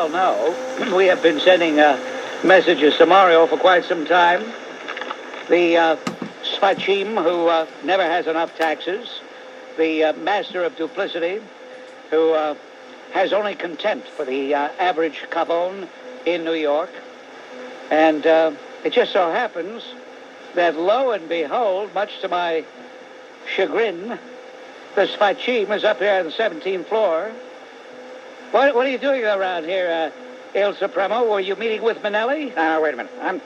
Well, no, we have been sending messages to Mario for quite some time. The sfaccimm who never has enough taxes, the master of duplicity who has only contempt for the average gavone in New York. And it just so happens that, lo and behold, much to my chagrin, the sfaccimm is up here on the 17th floor. What are you doing around here, Il Supremo? Were you meeting with Minelli? Wait a minute.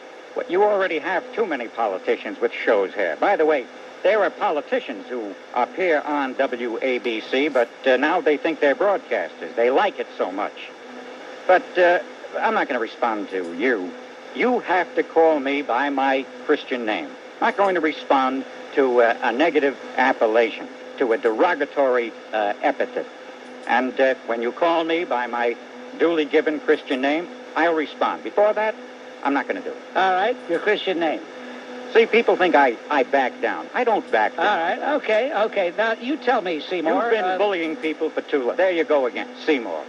You already have too many politicians with shows here. By the way, there are politicians who appear on WABC, but now they think they're broadcasters. They like it so much. But I'm not going to respond to you. You have to call me by my Christian name. I'm not going to respond to a negative appellation, to a derogatory epithet. And when you call me by my duly given Christian name, I'll respond. Before that, I'm not going to do it. All right, your Christian name. See, people think I back down. I don't back down. All right, okay. Now, you tell me, Seymour. You've been bullying people for too long. There you go again, Seymour.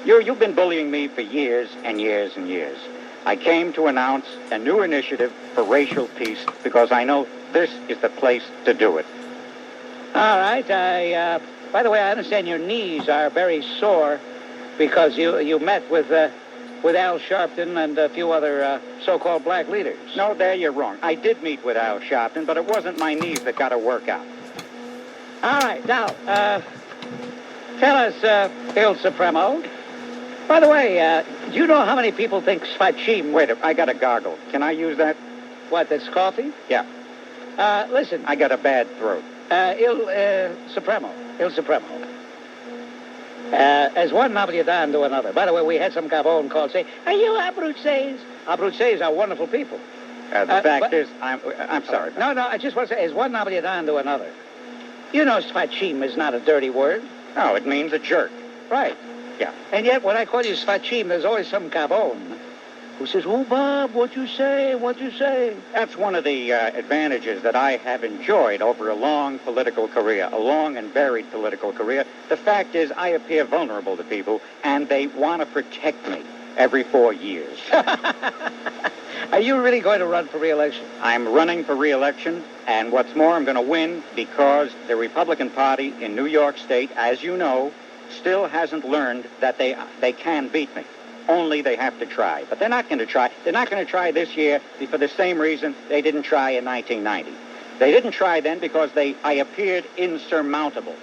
You've been bullying me for years and years and years. I came to announce a new initiative for racial peace because I know this is the place to do it. All right, by the way, I understand your knees are very sore because you met with Al Sharpton and a few other so-called black leaders. No, there you're wrong. I did meet with Al Sharpton, but it wasn't my knees that got a workout. All right, now, tell us, Il Supremo. By the way, do you know how many people think sfaccimm... Wait, I got a goggle. Can I use that? What, that's coffee? Yeah. Listen. I got a bad throat. Il Supremo. As one novelty-dan to another. By the way, we had some gavone called say, "Are you abruzzes?" Abruzzes are wonderful people. The fact is, I'm sorry. No, I just want to say, as one novelty-dan to another. You know sfaccimm is not a dirty word. No, it means a jerk. Right. Yeah. And yet, when I call you sfaccimm, there's always some gavone who says, "Oh, Bob, what you say? That's one of the advantages that I have enjoyed over a long political career, a long and varied political career. The fact is, I appear vulnerable to people, and they want to protect me every 4 years. Are you really going to run for re-election? I'm running for re-election, and what's more, I'm going to win because the Republican Party in New York State, as you know, still hasn't learned that they can beat me. Only they have to try. But they're not going to try. They're not going to try this year for the same reason they didn't try in 1990. They didn't try then because I appeared insurmountable.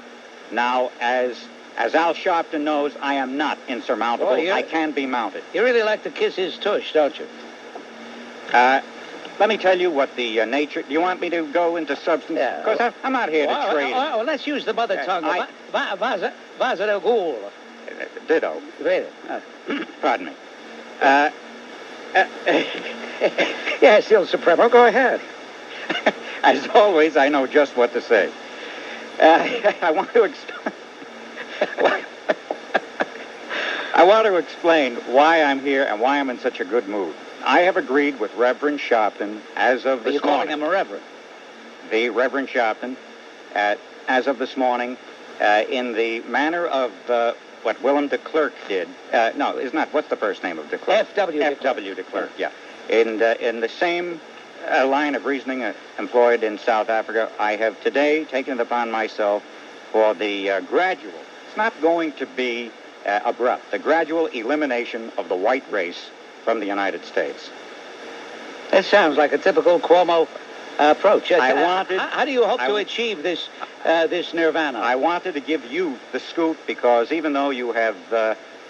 Now, as Al Sharpton knows, I am not insurmountable. I can be mounted. You really like to kiss his tush, don't you? Let me tell you what the nature... Do you want me to go into substance? Yeah. Because I'm not here to trade. Well, let's use the mother tongue. Vaza del Ghoul. Ditto. Pardon me. Yes, Il Supremo, go ahead. As always, I know just what to say. I want to explain why I'm here and why I'm in such a good mood. I have agreed with Reverend Sharpton as of this morning. You're calling him a reverend? The Reverend Sharpton, as of this morning, in the manner of... what Willem de Klerk did. No, it's not. What's the first name of de Klerk? F.W. de Klerk, yeah. In the same line of reasoning employed in South Africa, I have today taken it upon myself for the gradual, it's not going to be abrupt, the gradual elimination of the white race from the United States. That sounds like a typical Cuomo approach. How do you hope to achieve this nirvana? I wanted to give you the scoop because even though you have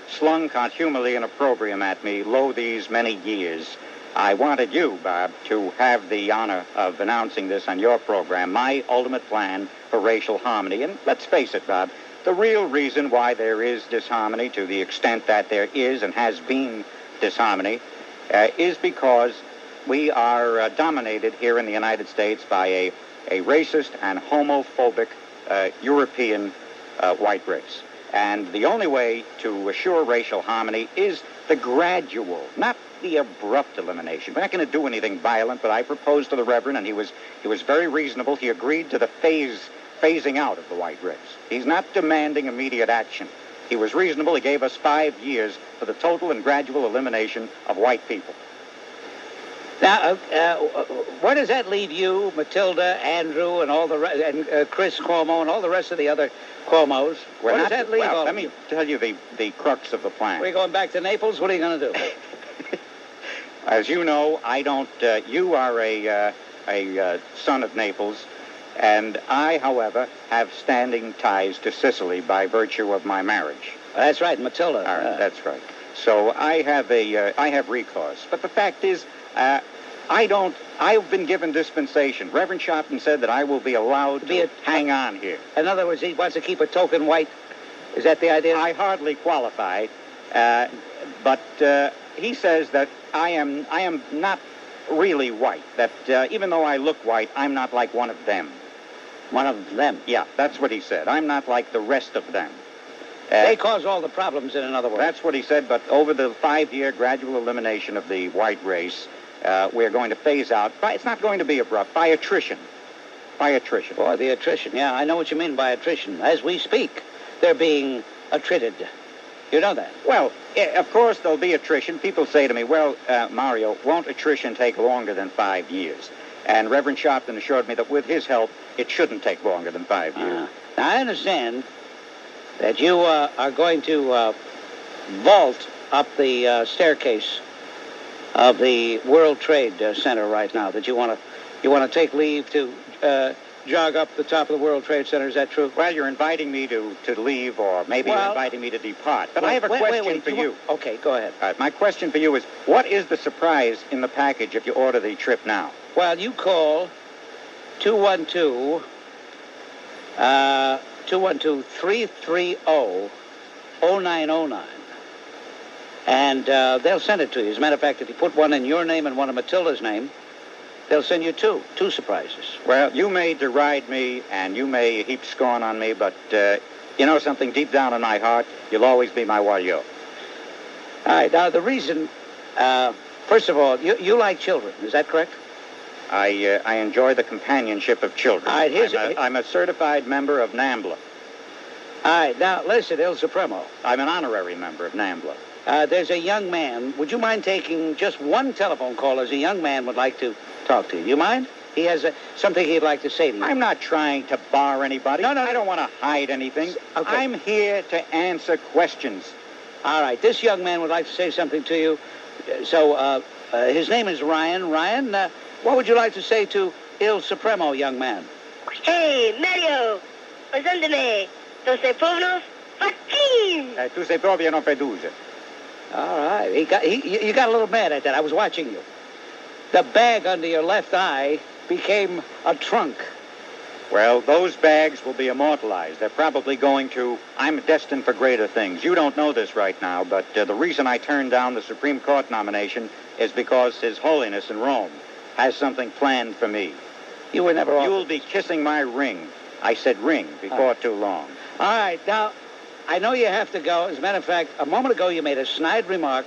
slung contumely and opprobrium at me lo these many years, I wanted you, Bob, to have the honor of announcing this on your program, my ultimate plan for racial harmony. And let's face it, Bob, the real reason why there is disharmony to the extent that there is and has been disharmony is because we are dominated here in the United States by a racist and homophobic European white race. And the only way to assure racial harmony is the gradual, not the abrupt elimination. We're not going to do anything violent, but I proposed to the Reverend, and he was very reasonable. He agreed to the phasing out of the white race. He's not demanding immediate action. He was reasonable. He gave us 5 years for the total and gradual elimination of white people. Now, where does that leave you, Matilda, Andrew, and all the and Chris Cuomo, and all the rest of the other Cuomos? Where does that leave all let of me you? tell you the crux of the plan. We're going back to Naples. What are you going to do? As you know, I don't. You are a son of Naples, and I, however, have standing ties to Sicily by virtue of my marriage. That's right, Matilda. All right, that's right. So I have recourse. But the fact is, I've been given dispensation. Reverend Shopton said that I will be allowed to hang on here. In other words, he wants to keep a token white. Is that the idea? I hardly qualify, but he says that I am not really white. That even though I look white, I'm not like one of them. One of them? Yeah, that's what he said. I'm not like the rest of them. They cause all the problems, in other words. That's what he said, but over the 5-year gradual elimination of the white race, we're going to phase out. It's not going to be abrupt, by attrition. By attrition. Boy, the attrition. Yeah, I know what you mean by attrition. As we speak, they're being attrited. You know that? Well, of course there'll be attrition. People say to me, well, Mario, won't attrition take longer than 5 years? And Reverend Shopton assured me that with his help, it shouldn't take longer than 5 years. Now, I understand that you are going to vault up the staircase of the World Trade Center right now. That you want to take leave to jog up the top of the World Trade Center. Is that true? Well, you're inviting me to leave, or maybe you're inviting me to depart. But I have a question for you. Okay, go ahead. All right, my question for you is, what is the surprise in the package if you order the trip now? Well, you call 212-330-0909. And they'll send it to you. As a matter of fact, if you put one in your name and one in Matilda's name, they'll send you two surprises. Well, you may deride me and you may heap scorn on me, but you know something, deep down in my heart, you'll always be my warrior. All right, now the reason, first of all, you like children, is that correct? I enjoy the companionship of children. All right, I'm a certified member of NAMBLA. All right, now listen, Il Supremo. I'm an honorary member of NAMBLA. There's a young man. Would you mind taking just one telephone call as a young man would like to talk to you? You mind? He has something he'd like to say to you. I'm not trying to bar anybody. No. I don't want to hide anything. Okay. I'm here to answer questions. All right, this young man would like to say something to you. So his name is Ryan. Ryan, what would you like to say to Il Supremo, young man? Hey, Mario, ascoltami, tu sei povero facchino. Tu sei proprio non feduse. All right, you got a little mad at that. I was watching you. The bag under your left eye became a trunk. Well, those bags will be immortalized. They're probably going to... I'm destined for greater things. You don't know this right now, but the reason I turned down the Supreme Court nomination is because His Holiness in Rome has something planned for me. You were never offered. You'll be kissing my ring. I said ring before too long. All right, now, I know you have to go. As a matter of fact, a moment ago you made a snide remark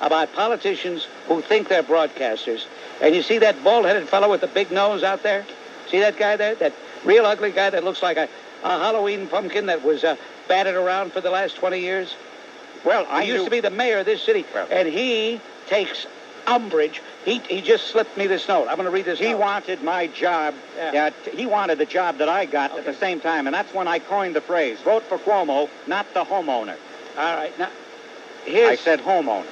about politicians who think they're broadcasters. And you see that bald-headed fellow with the big nose out there? See that guy there? That real ugly guy that looks like a Halloween pumpkin that was batted around for the last 20 years? Well, He used to be the mayor of this city, and he takes umbrage. He just slipped me this note. I'm going to read this note. He wanted my job. Yeah. He wanted the job that I got at the same time, and that's when I coined the phrase, vote for Cuomo, not the homeowner. All right, now, I said homeowner.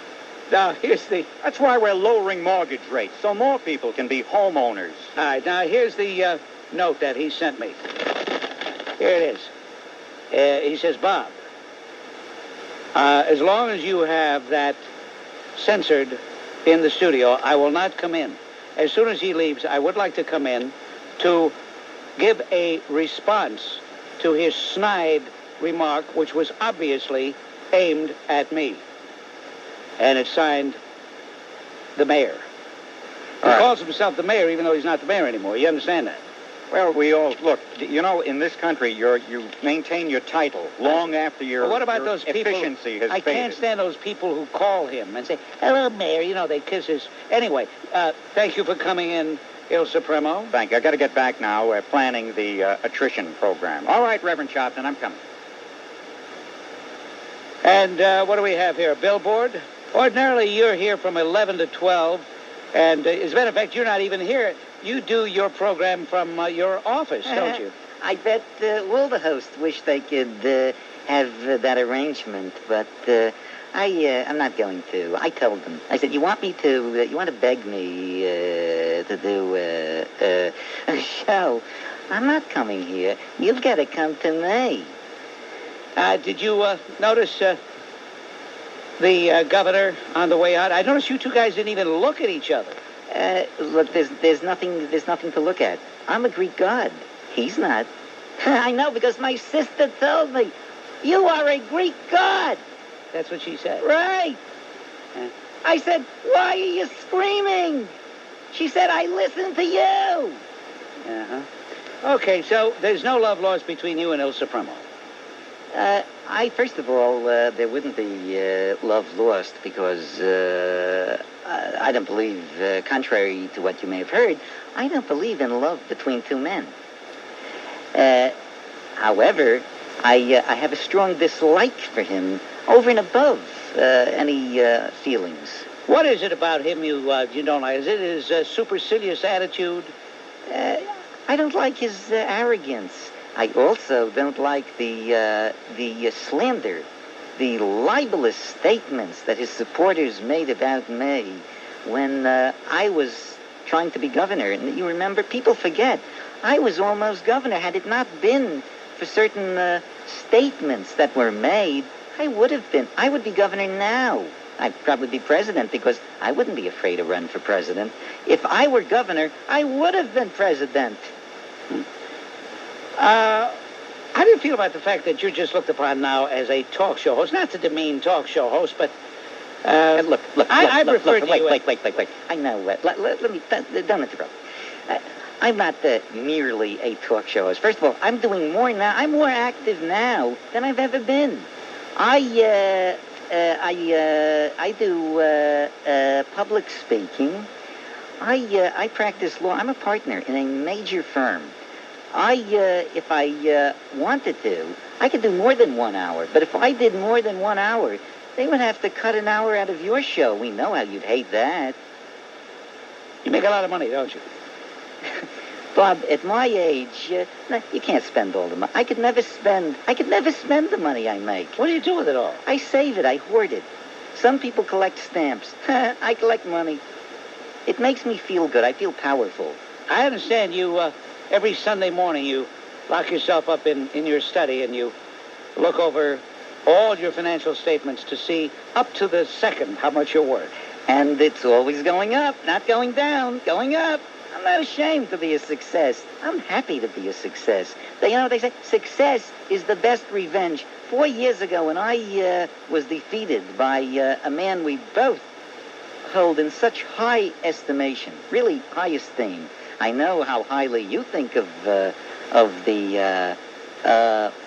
Now, here's the... That's why we're lowering mortgage rates, so more people can be homeowners. All right, now, here's the note that he sent me. Here it is. He says, Bob, as long as you have that censored in the studio, I will not come in. As soon as he leaves, I would like to come in to give a response to his snide remark, which was obviously aimed at me. And it's signed the mayor. He calls himself the mayor even though he's not the mayor anymore. You understand that? Well, we all... Look, you know, in this country, you maintain your title long after your, what about those people, efficiency has I faded. can't stand those people who call him and say, hello, mayor. You know, they kiss his... Anyway, thank you for coming in, Il Supremo. Thank you. I got to get back now. We're planning the attrition program. All right, Reverend Shopton, I'm coming. And what do we have here? A billboard? Ordinarily, you're here from 11 to 12. And as a matter of fact, you're not even here. You do your program from your office, don't you? I bet all the hosts wish they could have that arrangement, but I'm not going to. I told them. I said, you want to beg me to do a show? I'm not coming here. You've got to come to me. Did you notice the governor on the way out? I noticed you two guys didn't even look at each other. Look, there's nothing to look at. I'm a Greek god. He's not. I know, because my sister told me. You are a Greek god. That's what she said. Right. I said, why are you screaming? She said, I listened to you. Uh-huh. Okay, so there's no love lost between you and Il Supremo. First of all, there wouldn't be love lost because I don't believe, contrary to what you may have heard, I don't believe in love between two men. However, I have a strong dislike for him over and above any feelings. What is it about him you don't like? Is it his supercilious attitude? I don't like his arrogance. I also don't like the slander, the libelous statements that his supporters made about me when I was trying to be governor. And you remember, people forget, I was almost governor. Had it not been for certain statements that were made, I would be governor now. I'd probably be president because I wouldn't be afraid to run for president. If I were governor, I would have been president. How do you feel about the fact that you're just looked upon now as a talk show host? Not to demean talk show host, but Look. Wait. I know. Let me. Don't interrupt. I'm not merely a talk show host. First of all, I'm doing more now. I'm more active now than I've ever been. I do public speaking. I practice law. I'm a partner in a major firm. If I wanted to, I could do more than 1 hour. But if I did more than 1 hour, they would have to cut an hour out of your show. We know how you'd hate that. You make a lot of money, don't you? Bob, at my age, you can't spend all the money. I could never spend the money I make. What do you do with it all? I save it. I hoard it. Some people collect stamps. I collect money. It makes me feel good. I feel powerful. I understand you, every Sunday morning, you lock yourself up in your study and you look over all your financial statements to see up to the second how much you're worth. And it's always going up, not going down, going up. I'm not ashamed to be a success. I'm happy to be a success. They say success is the best revenge. 4 years ago, when I was defeated by a man we both hold in such high estimation, really high esteem. I know how highly you think of the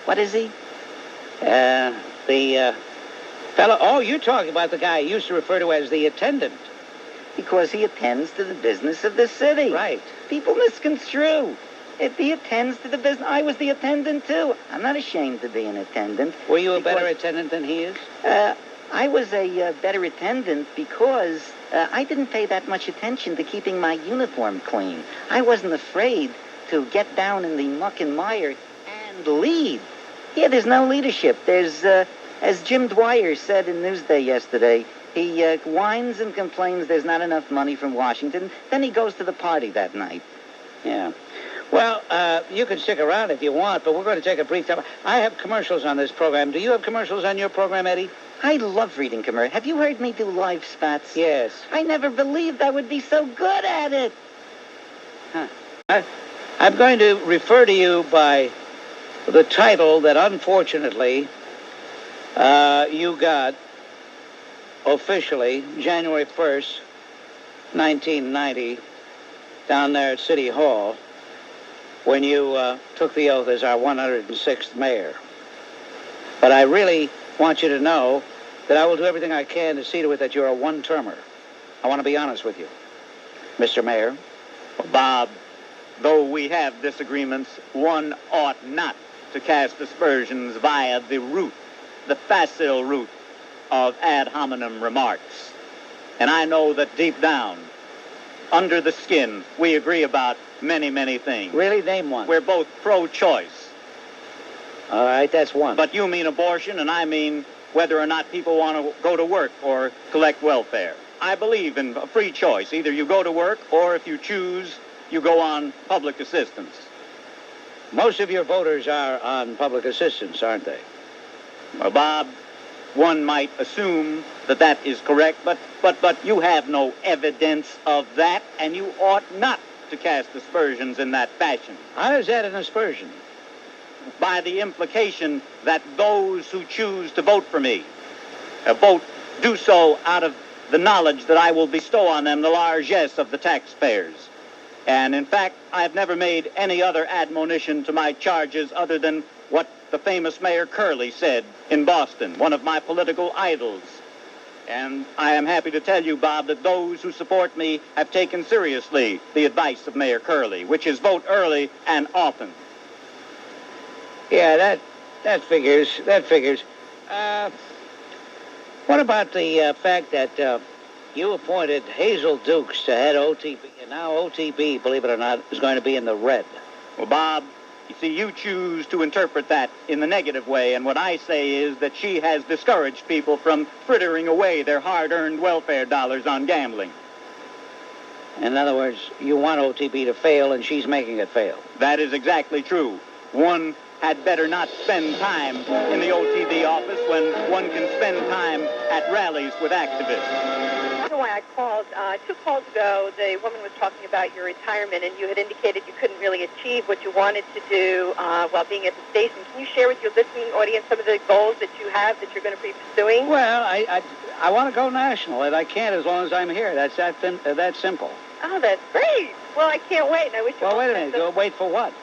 what is he? The fellow. Oh, you're talking about the guy I used to refer to as the attendant. Because he attends to the business of the city. Right. People misconstrue. If he attends to the business, I was the attendant too. I'm not ashamed to be an attendant. Were you a better attendant than he is? I was a better attendant because I didn't pay that much attention to keeping my uniform clean. I wasn't afraid to get down in the muck and mire and lead. Here, there's no leadership. There's, as Jim Dwyer said in Newsday yesterday, he whines and complains there's not enough money from Washington. Then he goes to the party that night. Yeah. Well, you can stick around if you want, but we're going to take a brief time. I have commercials on this program. Do you have commercials on your program, Eddie? I love reading commercials. Have you heard me do live spots? Yes. I never believed I would be so good at it. Huh. I'm going to refer to you by the title that, unfortunately, you got officially January 1st, 1990, down there at City Hall, when you took the oath as our 106th mayor. But I really want you to know that I will do everything I can to see to it that you're a one-termer. I want to be honest with you, Mr. Mayor. Bob, though we have disagreements, one ought not to cast aspersions via the root the facile root of ad hominem remarks. And I know that deep down, under the skin, we agree about many, many things. Really? Name one. We're both pro-choice. All right, that's one. But you mean abortion, and I mean whether or not people want to go to work or collect welfare. I believe in a free choice. Either you go to work, or if you choose, you go on public assistance. Most of your voters are on public assistance, aren't they? Well, Bob, one might assume that that is correct, but you have no evidence of that, and you ought not to cast aspersions in that fashion. How is that an aspersion? By the implication that those who choose to vote for me do so out of the knowledge that I will bestow on them the largesse of the taxpayers. And in fact, I have never made any other admonition to my charges other than what the famous Mayor Curley said in Boston, one of my political idols. And I am happy to tell you, Bob, that those who support me have taken seriously the advice of Mayor Curley, which is vote early and often. Yeah, that figures. That figures. What about the fact that you appointed Hazel Dukes to head OTB, and now OTB, believe it or not, is going to be in the red? Well, Bob, you see, you choose to interpret that in the negative way, and what I say is that she has discouraged people from frittering away their hard-earned welfare dollars on gambling. In other words, you want OTB to fail, and she's making it fail. That is exactly true. One had better not spend time in the OTB office when one can spend time at rallies with activists. That's why I called. 2 calls ago, the woman was talking about your retirement, and you had indicated you couldn't really achieve what you wanted to do while being at the station. Can you share with your listening audience some of the goals that you have that you're going to be pursuing? Well, I want to go national, and I can't as long as I'm here. That's that simple. Oh, that's great. Well, I can't wait, and I wish you Well, all wait a the minute. best Go wait for what?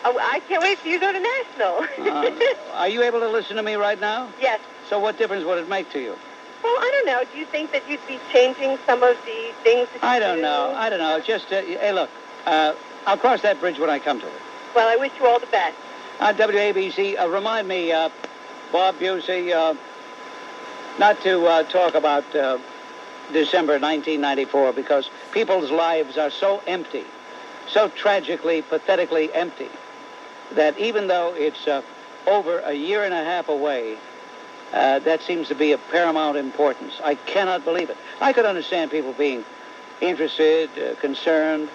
Oh, I can't wait for you to go to national. Are you able to listen to me right now? Yes. So what difference would it make to you? Well, I don't know. Do you think that you'd be changing some of the things that you I don't do? know. Just, hey, look, I'll cross that bridge when I come to it. Well, I wish you all the best. WABC, remind me, Bob Busey, not to talk about December 1994, because people's lives are so empty, so tragically, pathetically empty, that even though it's over a year and a half away, that seems to be of paramount importance. I cannot believe it. I could understand people being interested, concerned,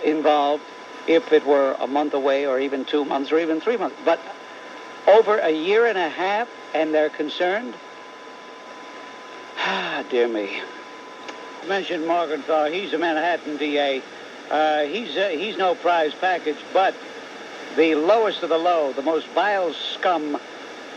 involved, if it were a month away or even 2 months or even 3 months. But over a year and a half and they're concerned? Dear me. You mentioned Morgenthau. He's a Manhattan DA. He's no prize package, but the lowest of the low, the most vile scum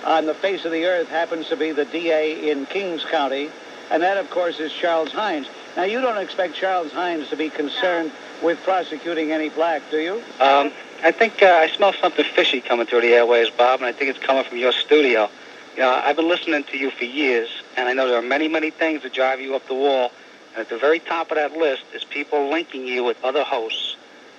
on the face of the earth happens to be the DA in Kings County, and that, of course, is Charles Hines. Now, you don't expect Charles Hines to be concerned with prosecuting any black, do you? I think I smell something fishy coming through the airways, Bob, and I think it's coming from your studio. I've been listening to you for years, and I know there are many, many things that drive you up the wall, and at the very top of that list is people linking you with other hosts.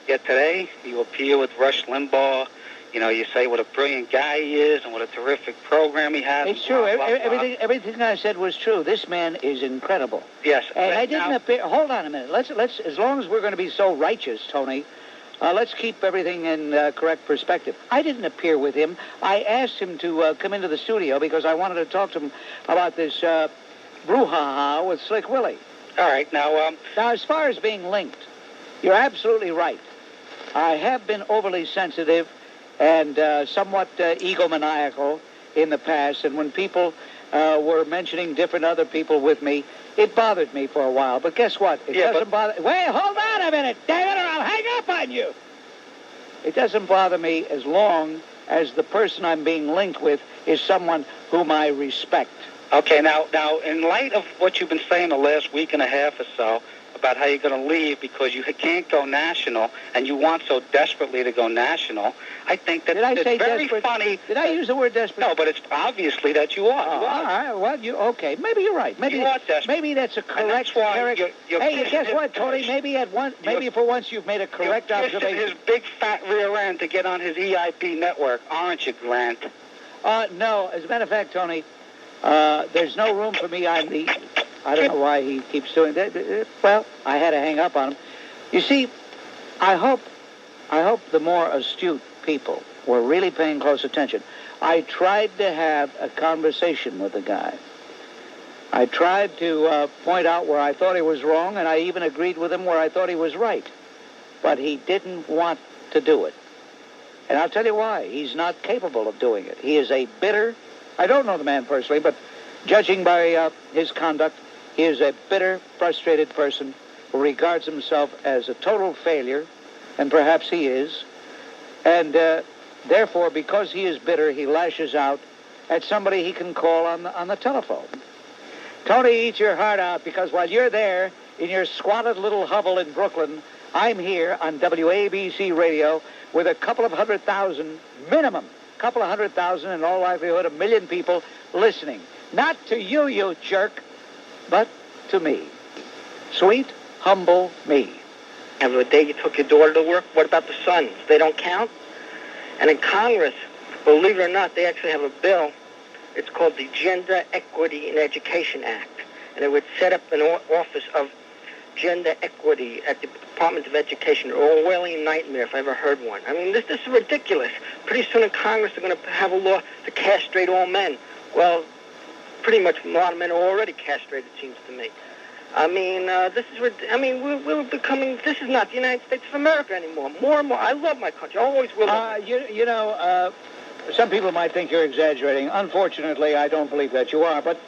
Yet today, you appear with Rush Limbaugh. You know, you say what a brilliant guy he is and what a terrific program he has. It's true. Everything I said was true. This man is incredible. Yes. And I didn't appear. Hold on a minute. Let's. As long as we're going to be so righteous, Tony, let's keep everything in correct perspective. I didn't appear with him. I asked him to come into the studio because I wanted to talk to him about this brouhaha with Slick Willie. All right. Now, as far as being linked, you're absolutely right. I have been overly sensitive and somewhat egomaniacal in the past, and when people were mentioning different other people with me, it bothered me for a while. But guess what? It doesn't bother... Wait, hold on a minute, David, or I'll hang up on you! It doesn't bother me as long as the person I'm being linked with is someone whom I respect. Okay, now, in light of what you've been saying the last week and a half or so, about how you're going to leave because you can't go national, and you want so desperately to go national, I think that it's very funny. Did I use the word desperate? No, but it's obviously that you are. All right, well, okay. Maybe you're right. Maybe you are desperate. Maybe that's a correct character. Hey, guess what, Tony? Maybe for once you've made a correct observation. His big fat rear end to get on his EIP network, aren't you, Grant? No, as a matter of fact, Tony, there's no room for me. I don't know why he keeps doing that. Well, I had to hang up on him. You see, I hope the more astute people were really paying close attention. I tried to have a conversation with the guy. I tried to point out where I thought he was wrong, and I even agreed with him where I thought he was right. But he didn't want to do it. And I'll tell you why. He's not capable of doing it. He is a bitter, I don't know the man personally, but judging by his conduct, he is a bitter, frustrated person who regards himself as a total failure, and perhaps he is. And therefore, because he is bitter, he lashes out at somebody he can call on the telephone. Tony, eat your heart out, because while you're there in your squatted little hovel in Brooklyn, I'm here on WABC radio with a couple of 100,000, minimum, couple of 100,000, in all likelihood, 1 million people listening. Not to you, you jerk, but to me. Sweet, humble me. And the day you took your daughter to work, what about the sons? They don't count? And in Congress, believe it or not, they actually have a bill. It's called the Gender Equity in Education Act. And it would set up an office of gender equity at the Department of Education. An Orwellian nightmare, if I ever heard one. I mean, this is ridiculous. Pretty soon in Congress, they're going to have a law to castrate all men. Well, pretty much a lot of men are already castrated, it seems to me. I mean, we're becoming, this is not the United States of America anymore. More and more. I love my country. I always will. Some people might think you're exaggerating. Unfortunately, I don't believe that you are. But,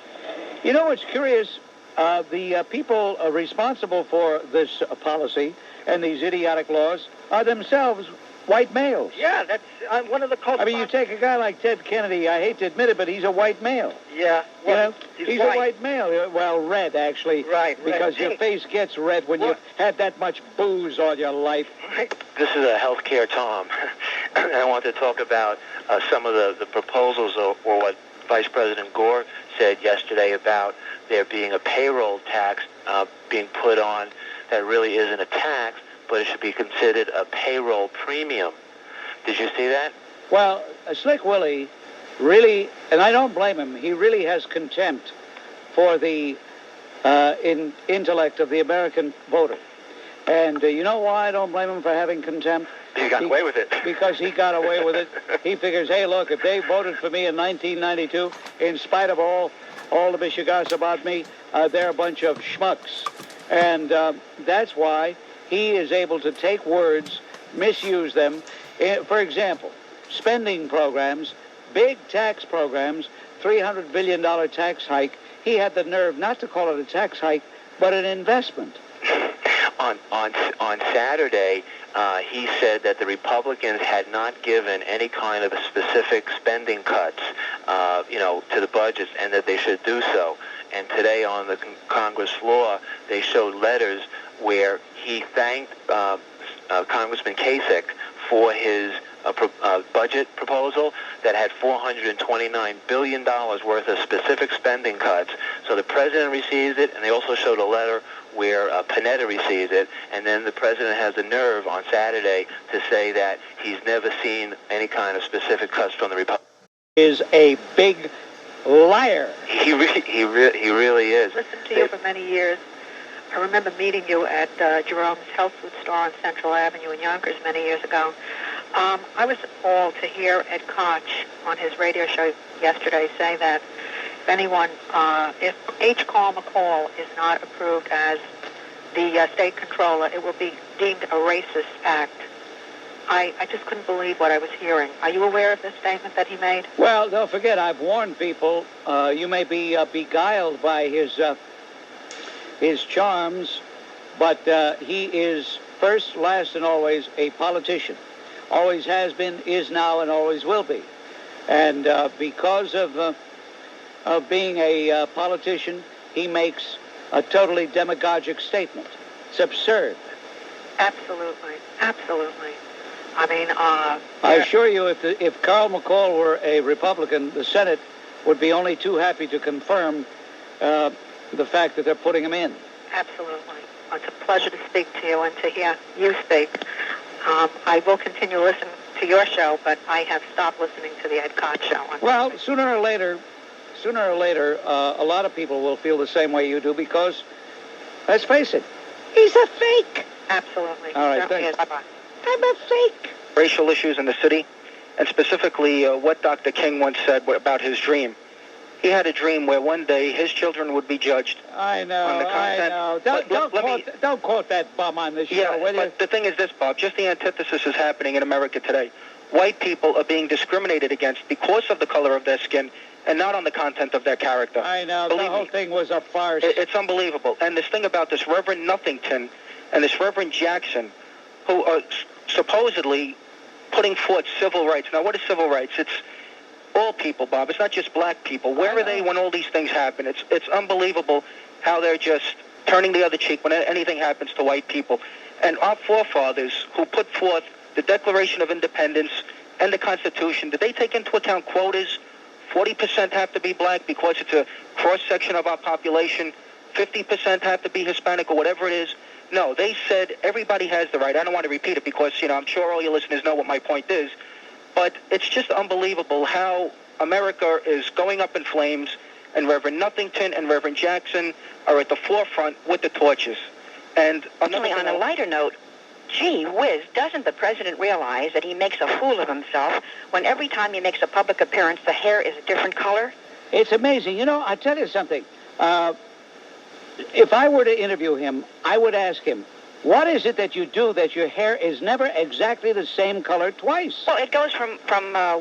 you know, it's curious. The people responsible for this policy and these idiotic laws are themselves white males. Yeah, that's one of the culprits. I mean, you take a guy like Ted Kennedy, I hate to admit it, but he's a white male. Yeah. Well, he's a white male. Well, red, actually. Right. Because your face gets red when you've had that much booze all your life. Right. This is a healthcare Tom. And I want to talk about some of the proposals or what Vice President Gore said yesterday about there being a payroll tax being put on that really isn't a tax, but it should be considered a payroll premium. Did you see that? Well, Slick Willie really, and I don't blame him, he really has contempt for the intellect of the American voter. And you know why I don't blame him for having contempt? He got away with it. Because he got away with it. He figures, hey, look, if they voted for me in 1992, in spite of all the mishigas about me, they're a bunch of schmucks. And that's why he is able to take words, misuse them. For example, spending programs, big tax programs, $300 billion tax hike. He had the nerve not to call it a tax hike, but an investment. On Saturday, he said that the Republicans had not given any kind of specific spending cuts, to the budgets, and that they should do so. And today on the Congress floor, they showed letters where he thanked Congressman Kasich for his budget proposal that had $429 billion worth of specific spending cuts. So the president receives it, and they also showed a letter where Panetta receives it, and then the president has the nerve on Saturday to say that he's never seen any kind of specific cuts from the Republicans. Is a big liar. He really is. Listened to you for many years. I remember meeting you at Jerome's health food store on Central Avenue in Yonkers many years ago. I was appalled to hear Ed Koch on his radio show yesterday say that if H. Carl McCall is not approved as the state controller, it will be deemed a racist act. I just couldn't believe what I was hearing. Are you aware of this statement that he made? Well, don't forget, I've warned people, you may be beguiled by his charms, but he is first, last, and always a politician. Always has been, is now, and always will be. And because of being a politician, he makes a totally demagogic statement. It's absurd. Absolutely. Absolutely. I mean, I assure you, if Carl McCall were a Republican, the Senate would be only too happy to confirm the fact that they're putting him in. Absolutely. It's a pleasure to speak to you and to hear you speak. I will continue to your show, but I have stopped listening to the Ed Koch show. Well, sooner or later, a lot of people will feel the same way you do because, let's face it, he's a fake. Absolutely. All right, thanks. Bye-bye. I'm a fake. Racial issues in the city, and specifically what Dr. King once said about his dream. He had a dream where one day his children would be judged. I know. Don't quote that bum on this show, will you? But the thing is this, Bob, just the antithesis is happening in America today. White people are being discriminated against because of the color of their skin and not on the content of their character. I know. The whole thing was a farce. It's unbelievable. And this thing about this Reverend Nothington and this Reverend Jackson, who are supposedly putting forth civil rights. Now, what is civil rights? It's all people, Bob. It's not just black people. Where are they when all these things happen? It's unbelievable how they're just turning the other cheek when anything happens to white people. And our forefathers who put forth the Declaration of Independence and the Constitution, did they take into account quotas? 40% have to be black because it's a cross-section of our population. 50% have to be Hispanic or whatever it is. No, they said everybody has the right. I don't want to repeat it because, I'm sure all your listeners know what my point is. But it's just unbelievable how America is going up in flames, and Reverend Nothington and Reverend Jackson are at the forefront with the torches. And Actually, on a lighter note, gee whiz, doesn't the president realize that he makes a fool of himself when every time he makes a public appearance, the hair is a different color? It's amazing. I tell you something. If I were to interview him, I would ask him, what is it that you do that your hair is never exactly the same color twice? Well, it goes from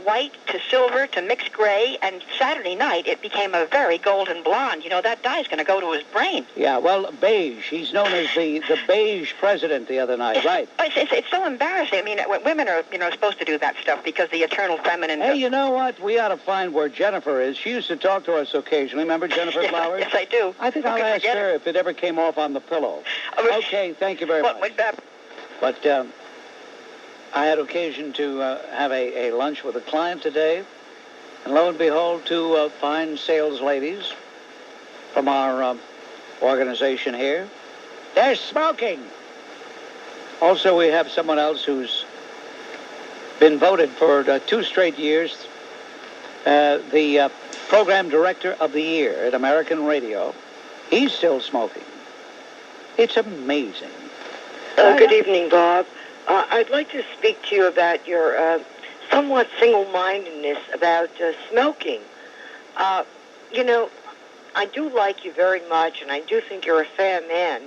white to silver to mixed gray, and Saturday night it became a very golden blonde. That dye's going to go to his brain. Yeah, well, beige. He's known as the beige president the other night, right? It's so embarrassing. I mean, women are, supposed to do that stuff because the eternal feminine... Hey, you know what? We ought to find where Jennifer is. She used to talk to us occasionally. Remember Jennifer Flowers? Yes, I do. I think I'll ask her if it ever came off on the pillow. Okay, thank you very much. What's that? But I had occasion to have a lunch with a client today, and lo and behold, two fine sales ladies from our organization here. They're smoking. Also, we have someone else who's been voted for 2 straight years the program director of the year at American Radio. He's still smoking. It's amazing. Good evening, Bob. I'd like to speak to you about your somewhat single-mindedness about smoking. I do like you very much, and I do think you're a fair man,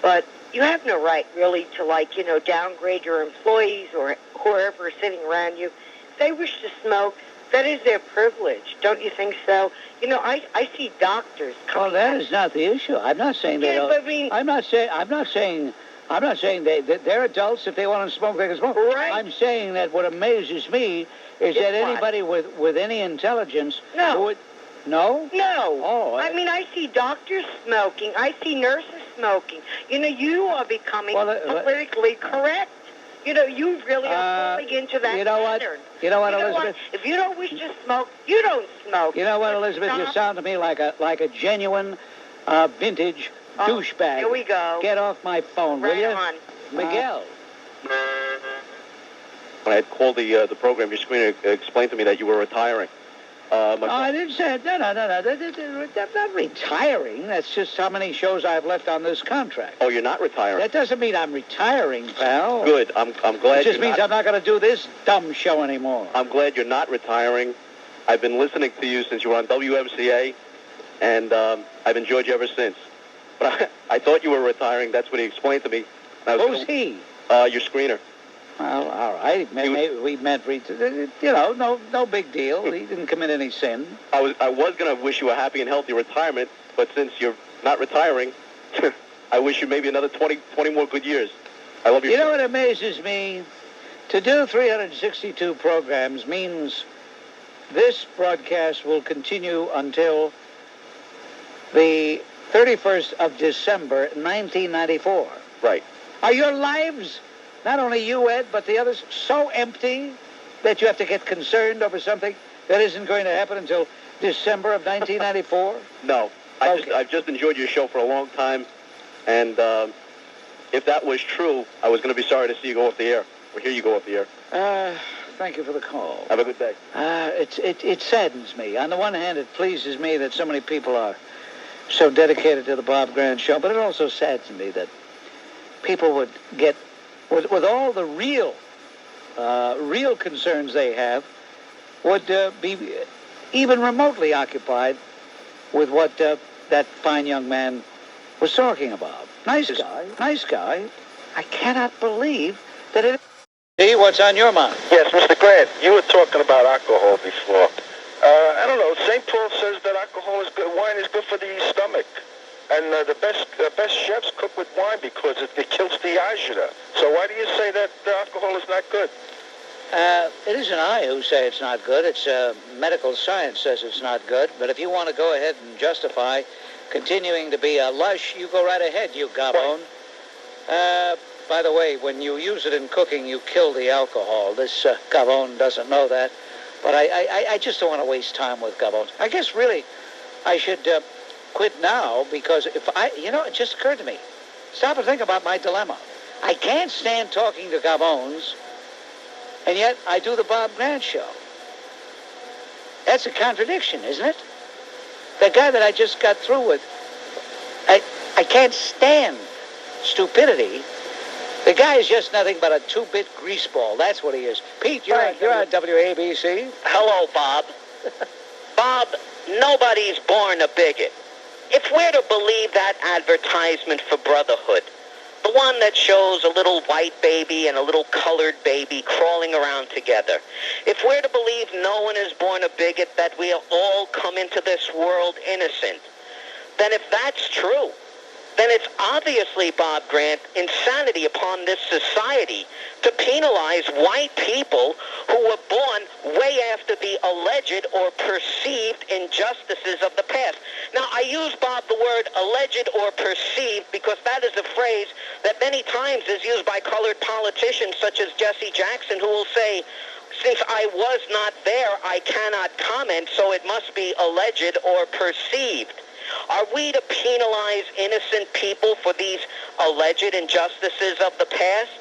but you have no right, really, to, downgrade your employees or whoever is sitting around you. If they wish to smoke, that is their privilege. Don't you think so? I see doctors coming. Well, that is not the issue. I'm not saying they don't. But I mean, I'm not saying they're adults. If they want to smoke, they can smoke. Right. I'm saying that what amazes me is that anybody with any intelligence would... No? No. Oh. I mean, I see doctors smoking. I see nurses smoking. You are becoming politically correct. You really are falling into that pattern. You know what, Elizabeth? If you don't wish to smoke, you don't smoke. You know what, Elizabeth? You sound to me like a genuine, vintage douchebag. Here we go. Get off my phone, will you? On. Miguel. When I had called the program, your screener explained to me that you were retiring. I didn't say it. No. I'm not retiring. That's just how many shows I've left on this contract. Oh, you're not retiring? That doesn't mean I'm retiring, pal. Good. I'm glad. It just means I'm not going to do this dumb show anymore. I'm glad you're not retiring. I've been listening to you since you were on WMCA, and I've enjoyed you ever since. But I thought you were retiring. That's what he explained to me. Who's he? Your screener. Well, all right. Maybe we meant, no big deal. He didn't commit any sin. I was going to wish you a happy and healthy retirement, but since you're not retiring, I wish you maybe another 20 more good years. I love you. You know what amazes me? To do 362 programs means this broadcast will continue until the 31st of December, 1994. Right. Are your lives... not only you, Ed, but the others, so empty that you have to get concerned over something that isn't going to happen until December of 1994? No. I've just enjoyed your show for a long time, and if that was true, I was going to be sorry to see you go off the air. Well, here you go up here. Thank you for the call. Have a good day. It saddens me. On the one hand, it pleases me that so many people are so dedicated to the Bob Grant Show, but it also saddens me that people would get, with all the real concerns they have, would be even remotely occupied with what that fine young man was talking about. Nice guy. I cannot believe that it... See, what's on your mind? Yes, Mr. Grant, you were talking about alcohol before. I don't know, St. Paul says that alcohol is good, wine is good for the stomach. And the best chefs cook with wine because it kills the agita. So why do you say that alcohol is not good? It isn't I who say it's not good. It's medical science says it's not good. But if you want to go ahead and justify continuing to be a lush, you go right ahead, you gavone. By the way, when you use it in cooking, you kill the alcohol. This gavone doesn't know that. But I just don't want to waste time with gavones. I guess really I should quit now because it just occurred to me. Stop and think about my dilemma. I can't stand talking to gavones, and yet I do the Bob Grant Show. That's a contradiction, isn't it? The guy that I just got through with, I can't stand stupidity. The guy is just nothing but a two-bit greaseball. That's what he is. Pete, you're on WABC. Hello, Bob. Bob, nobody's born a bigot. If we're to believe that advertisement for Brotherhood, the one that shows a little white baby and a little colored baby crawling around together, if we're to believe no one is born a bigot, that we all come into this world innocent, then if that's true, then it's obviously, Bob Grant, insanity upon this society to penalize white people who were born way after the alleged or perceived injustices of the past. Now, I use, Bob, the word alleged or perceived because that is a phrase that many times is used by colored politicians such as Jesse Jackson, who will say, since I was not there, I cannot comment, so it must be alleged or perceived. Are we to penalize innocent people for these alleged injustices of the past?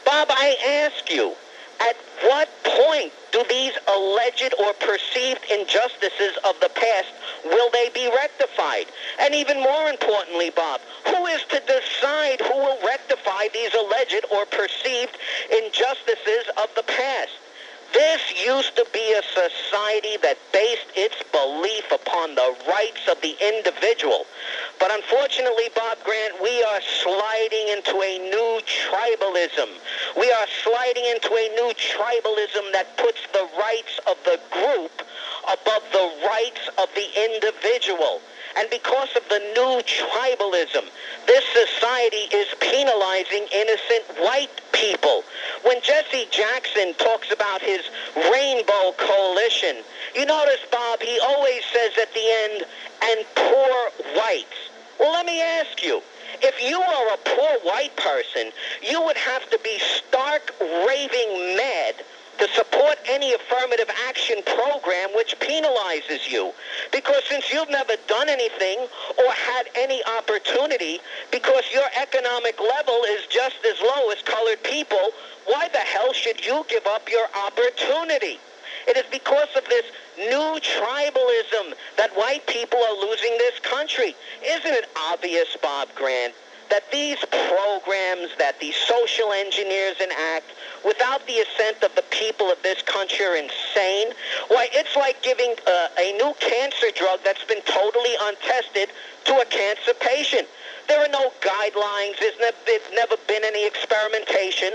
Bob, I ask you, at what point do these alleged or perceived injustices of the past, will they be rectified? And even more importantly, Bob, who is to decide who will rectify these alleged or perceived injustices of the past? This used to be a society that based its belief upon the rights of the individual. But unfortunately, Bob Grant, we are sliding into a new tribalism. We are sliding into a new tribalism that puts the rights of the group above the rights of the individual. And because of the new tribalism, this society is penalizing innocent white people. When Jesse Jackson talks about his rainbow coalition, you notice, Bob, he always says at the end, and poor whites. Well, let me ask you, if you are a poor white person, you would have to be stark, raving mad to support any affirmative action program which penalizes you. Because since you've never done anything or had any opportunity, because your economic level is just as low as colored people, why the hell should you give up your opportunity? It is because of this new tribalism that white people are losing this country. Isn't it obvious, Bob Grant, that these programs that the social engineers enact without the assent of the people of this country are insane? Why, it's like giving a new cancer drug that's been totally untested to a cancer patient. There are no guidelines. There's never been any experimentation.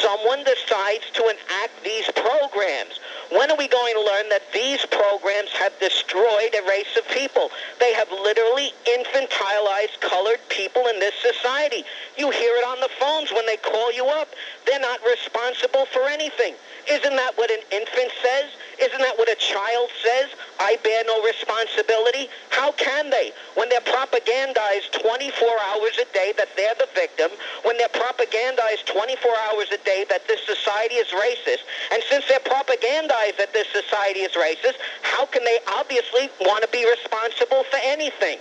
Someone decides to enact these programs. When are we going to learn that these programs have destroyed a race of people? They have literally infantilized colored people in this society. You hear it on the phones when they call you up. They're not responsible for anything. Isn't that what an infant says? Isn't that what a child says? I bear no responsibility. How can they? When they're propagandized 24 hours a day that they're the victim, when they're propagandized 24 hours a day that this society is racist, and since they're propagandized that this society is racist, how can they obviously want to be responsible for anything?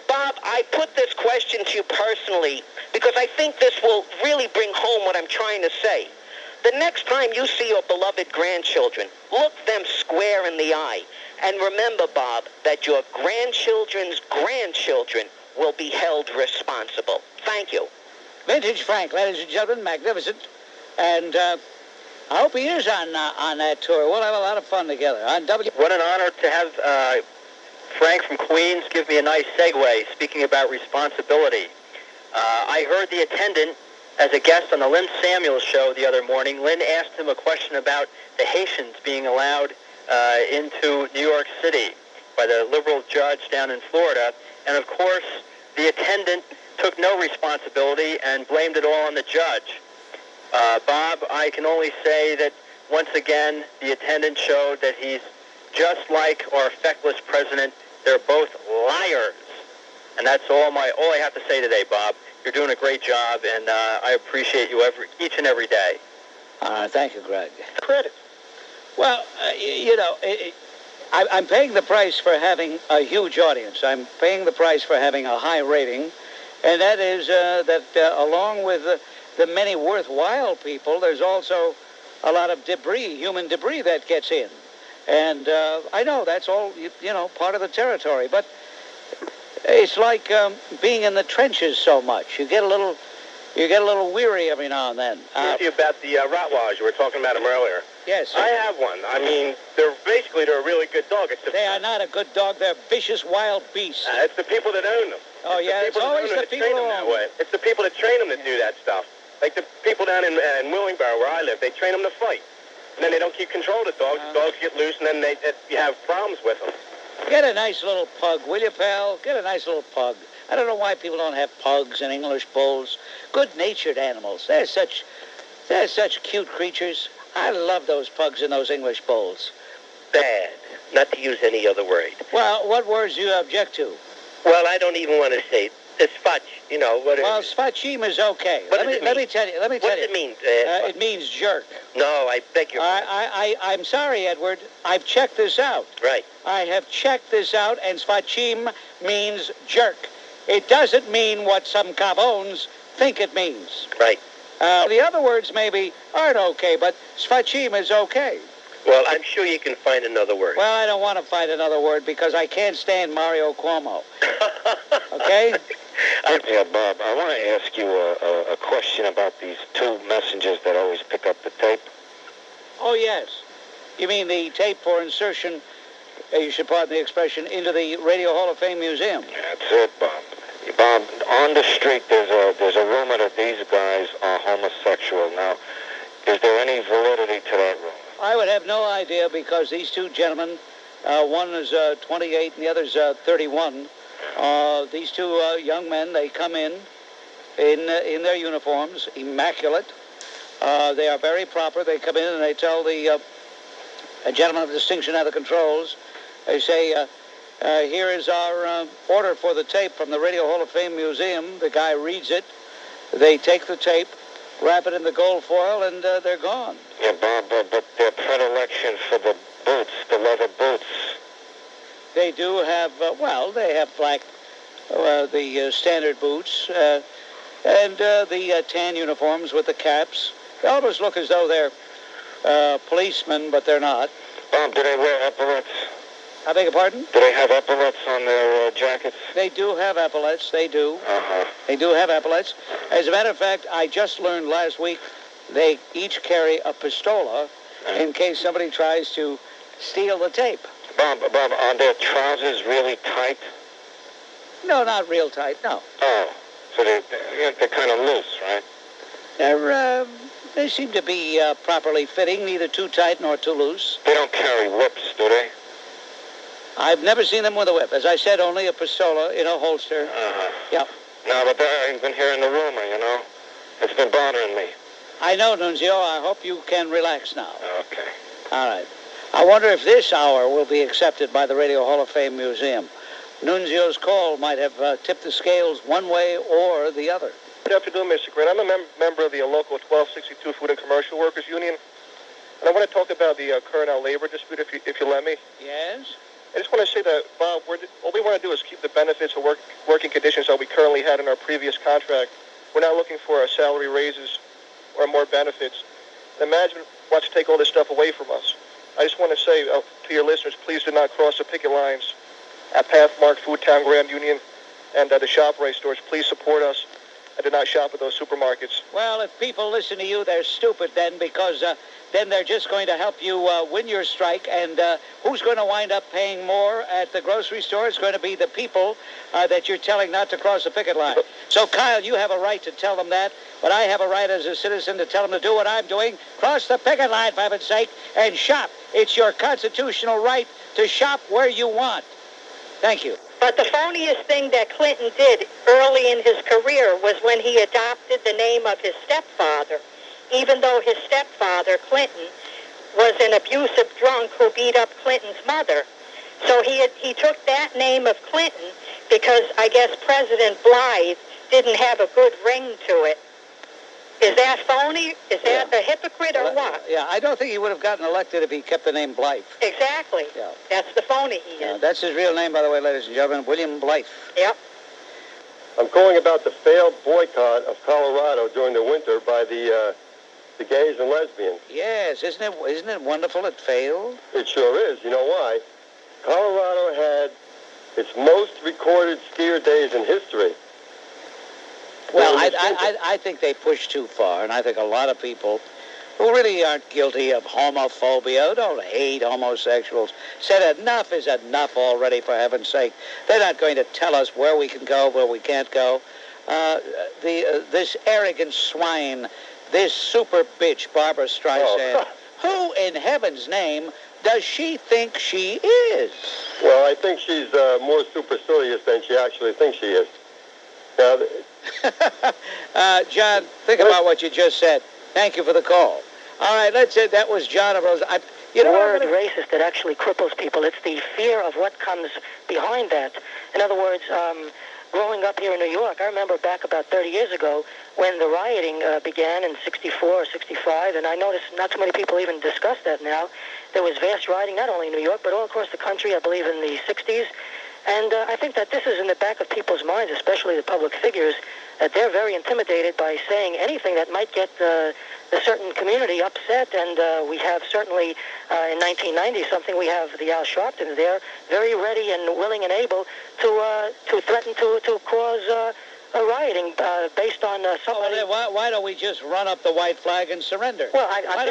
Bob, I put this question to you personally because I think this will really bring home what I'm trying to say. The next time you see your beloved grandchildren, look them square in the eye. And remember, Bob, that your grandchildren's grandchildren will be held responsible. Thank you. Vintage Frank, ladies and gentlemen, magnificent. And I hope he is on that tour. We'll have a lot of fun together. What an honor to have Frank from Queens give me a nice segue, speaking about responsibility. I heard the attendant as a guest on the Lynn Samuels show the other morning. Lynn asked him a question about the Haitians being allowed into New York City by the liberal judge down in Florida. And, of course, the attendant took no responsibility and blamed it all on the judge. Bob, I can only say that, once again, the attendant showed that he's just like our feckless president. They're both liars. And that's all I have to say today, Bob. You're doing a great job, and I appreciate you each and every day. Thank you, Greg. Credit. Well, I'm paying the price for having a huge audience. I'm paying the price for having a high rating, and that is that along with the many worthwhile people, there's also a lot of debris, human debris that gets in. And I know that's all, part of the territory, but it's like being in the trenches so much. You get a little weary every now and then. Ask you about the rottweilers. You were talking about them earlier. Yes. I have one. I mean, they're a really good dog. They are not a good dog. They're vicious wild beasts. It's the people that own them. Oh, yeah. It's always the people who own them. It's the people that train them to do that stuff. Like the people down in Willingboro, where I live, they train them to fight. And then they don't keep control of the dogs. The dogs get loose, and then you have problems with them. Get a nice little pug, will you, pal? Get a nice little pug. I don't know why people don't have pugs and English bulls. Good-natured animals. They're such cute creatures. I love those pugs and those English bulls. Bad, not to use any other word. Well, what words do you object to? Well, I don't even want to say it. It's sfacc, Well, sfaccimm is okay. Let me tell you. What does it mean? It means jerk. No, I beg your pardon. I'm sorry, Edward. I've checked this out. Right. I have checked this out, and sfaccimm means jerk. It doesn't mean what some gavones think it means. Right. The other words maybe aren't okay, but sfaccimm is okay. Well, I'm sure you can find another word. Well, I don't want to find another word because I can't stand Mario Cuomo. Okay? Yeah, Bob, I want to ask you a question about these two messengers that always pick up the tape. Oh, yes. You mean the tape for insertion, you should pardon the expression, into the Radio Hall of Fame Museum? That's it, Bob. Bob, on the street there's a rumor that these guys are homosexual. Now, is there any validity to that rumor? I would have no idea because these two gentlemen, one is 28 and the other's 31. These two young men, they come in their uniforms, immaculate. They are very proper. They come in and they tell the gentleman of distinction at the controls, they say, here is our order for the tape from the Radio Hall of Fame Museum. The guy reads it. They take the tape, wrap it in the gold foil, and they're gone. Yeah, Bob, but their predilection for the boots, the leather boots. They do have, they have black, the standard boots, and the tan uniforms with the caps. They almost look as though they're policemen, but they're not. Bob, do they wear epaulets? I beg your pardon? Do they have epaulets on their jackets? They do have epaulets, they do. Uh-huh. They do have epaulets. As a matter of fact, I just learned last week they each carry a pistola in case somebody tries to steal the tape. Bob, are their trousers really tight? No, not real tight, no. Oh, so they're kind of loose, right? They seem to be properly fitting, neither too tight nor too loose. They don't carry whips, do they? I've never seen them with a whip. As I said, only a pistola in a holster. Uh-huh. Yep. No, but I've been hearing the rumor, It's been bothering me. I know, Nunzio. I hope you can relax now. Okay. All right. I wonder if this hour will be accepted by the Radio Hall of Fame Museum. Nunzio's call might have tipped the scales one way or the other. Good afternoon, Mr. Grant. I'm a member of the local 1262 Food and Commercial Workers Union, and I want to talk about the current labor dispute, if you let me. Yes? I just want to say that, Bob, all we want to do is keep the benefits and working conditions that we currently had in our previous contract. We're not looking for salary raises or more benefits. and management wants to take all this stuff away from us. I just want to say to your listeners, please do not cross the picket lines at Pathmark, Foodtown, Grand Union, and the ShopRite stores. Please support us and do not shop at those supermarkets. Well, if people listen to you, they're stupid then, because then they're just going to help you win your strike. And who's going to wind up paying more at the grocery store? It's going to be the people that you're telling not to cross the picket line. So, Kyle, you have a right to tell them that, but I have a right as a citizen to tell them to do what I'm doing. Cross the picket line, for heaven's sake, and shop. It's your constitutional right to shop where you want. Thank you. But the phoniest thing that Clinton did early in his career was when he adopted the name of his stepfather, even though his stepfather, Clinton, was an abusive drunk who beat up Clinton's mother. So he took that name of Clinton because I guess President Blythe didn't have a good ring to it. Is that phony? Is that a hypocrite or what? Yeah, I don't think he would have gotten elected if he kept the name Blythe. Exactly. Yeah. That's the phony he is. That's his real name, by the way, ladies and gentlemen, William Blythe. Yep. I'm calling about the failed boycott of Colorado during the winter by the gays and lesbians. Yes, isn't it wonderful it failed? It sure is. You know why? Colorado had its most recorded skier days in history. Well, I think they pushed too far, and I think a lot of people who really aren't guilty of homophobia, who don't hate homosexuals, said enough is enough already, for heaven's sake. They're not going to tell us where we can go, where we can't go. This arrogant swine, this super bitch, Barbara Streisand, who in heaven's name does she think she is? Well, I think she's more supercilious than she actually thinks she is. Now, John, think about what you just said. Thank you for the call. All right, let's say that was John of Rose. The word racist that actually cripples people. It's the fear of what comes behind that. In other words, growing up here in New York, I remember back about 30 years ago when the rioting began in 64 or 65, and I noticed not too many people even discuss that now. There was vast rioting not only in New York, but all across the country, I believe in the 60s. And I think that this is in the back of people's minds, especially the public figures, that they're very intimidated by saying anything that might get the certain community upset. And we have certainly, in 1990 something, we have the Al Sharptons there, very ready and willing and able to threaten to cause a rioting based on somebody. Well, why don't we just run up the white flag and surrender? Well,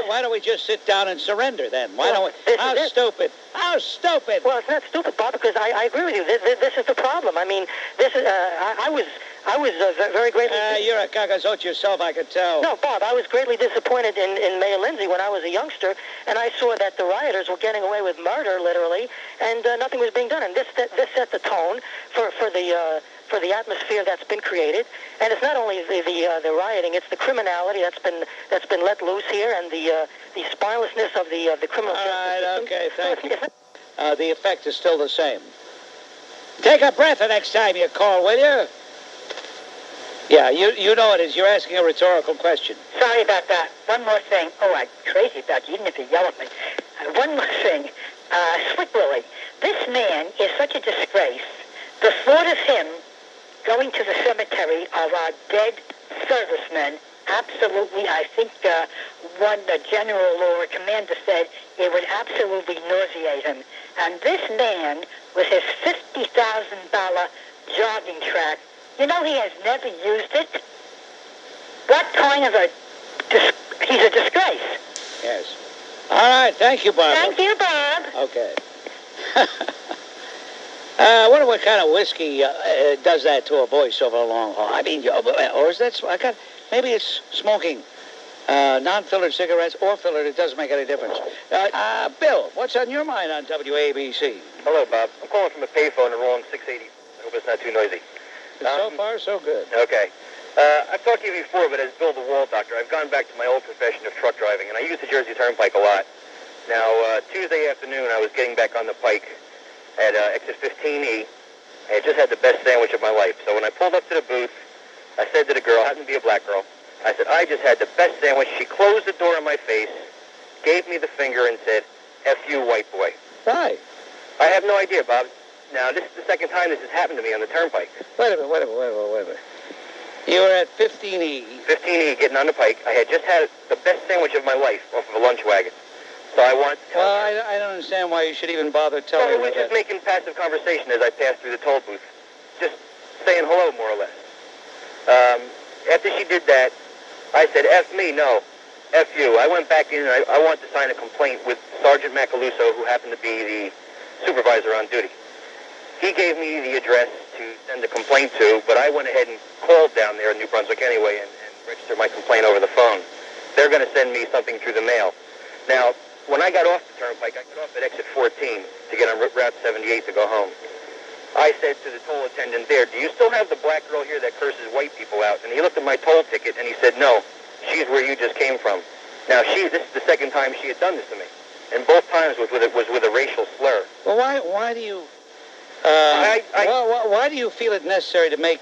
why don't we just sit down and surrender then? Why don't we? How stupid! How stupid! Well, it's not stupid, Bob, because I agree with you. This is the problem. I mean, this is. I was very greatly. You're a cagazote yourself, I could tell. No, Bob, I was greatly disappointed in Mayor Lindsay when I was a youngster, and I saw that the rioters were getting away with murder, literally, and nothing was being done. And this set the tone for the atmosphere that's been created. And it's not only the rioting; it's the criminality that's been let loose here, and the spinelessness of the criminal. All right, okay, thank you. The effect is still the same. Take a breath the next time you call, will you? Yeah, you know it is. You're asking a rhetorical question. Sorry about that. One more thing. Oh, I'm crazy about you, even if you yell at me. One more thing. Slick Willie, this man is such a disgrace. The thought of him going to the cemetery of our dead servicemen, absolutely, I think one general or commander said it would absolutely nauseate him. And this man, with his $50,000 jogging track, you know he has never used it? What kind of he's a disgrace. Yes. All right, thank you, Bob. Thank you, Bob. Okay. I wonder what kind of whiskey does that to a voice over a long haul. I mean, or is that, maybe it's smoking. Non-filtered cigarettes or filtered, it doesn't make any difference. Bill, what's on your mind on WABC? Hello, Bob. I'm calling from a payphone in Roland 680. I hope it's not too noisy. So far, so good. Okay. I've talked to you before, but as Bill the Wall Doctor, I've gone back to my old profession of truck driving, and I use the Jersey Turnpike a lot. Now, Tuesday afternoon, I was getting back on the pike at exit 15E. I had just had the best sandwich of my life. So when I pulled up to the booth, I said to the girl, happened to be a black girl, I said, I just had the best sandwich. She closed the door in my face, gave me the finger, and said, F you, white boy. Right. I have no idea, Bob. Now, this is the second time this has happened to me on the Turnpike. Wait a minute. You were at 15E. 15E, getting on the Pike. I had just had the best sandwich of my life off of a lunch wagon. So I wanted to tell her. Well, I don't understand why you should even bother telling Well, her we were just making passive conversation as I passed through the toll booth. Just saying hello, more or less. After she did that, I said, F me, no. F you. I went back in and I wanted to sign a complaint with Sergeant Macaluso, who happened to be the supervisor on duty. He gave me the address to send a complaint to, but I went ahead and called down there in New Brunswick anyway and registered my complaint over the phone. They're going to send me something through the mail. Now, when I got off the Turnpike, I got off at exit 14 to get on Route 78 to go home. I said to the toll attendant there, do you still have the black girl here that curses white people out? And he looked at my toll ticket and he said, no, she's where you just came from. Now, this is the second time she had done this to me. And both times was with a racial slur. Well, why do you... why do you feel it necessary to make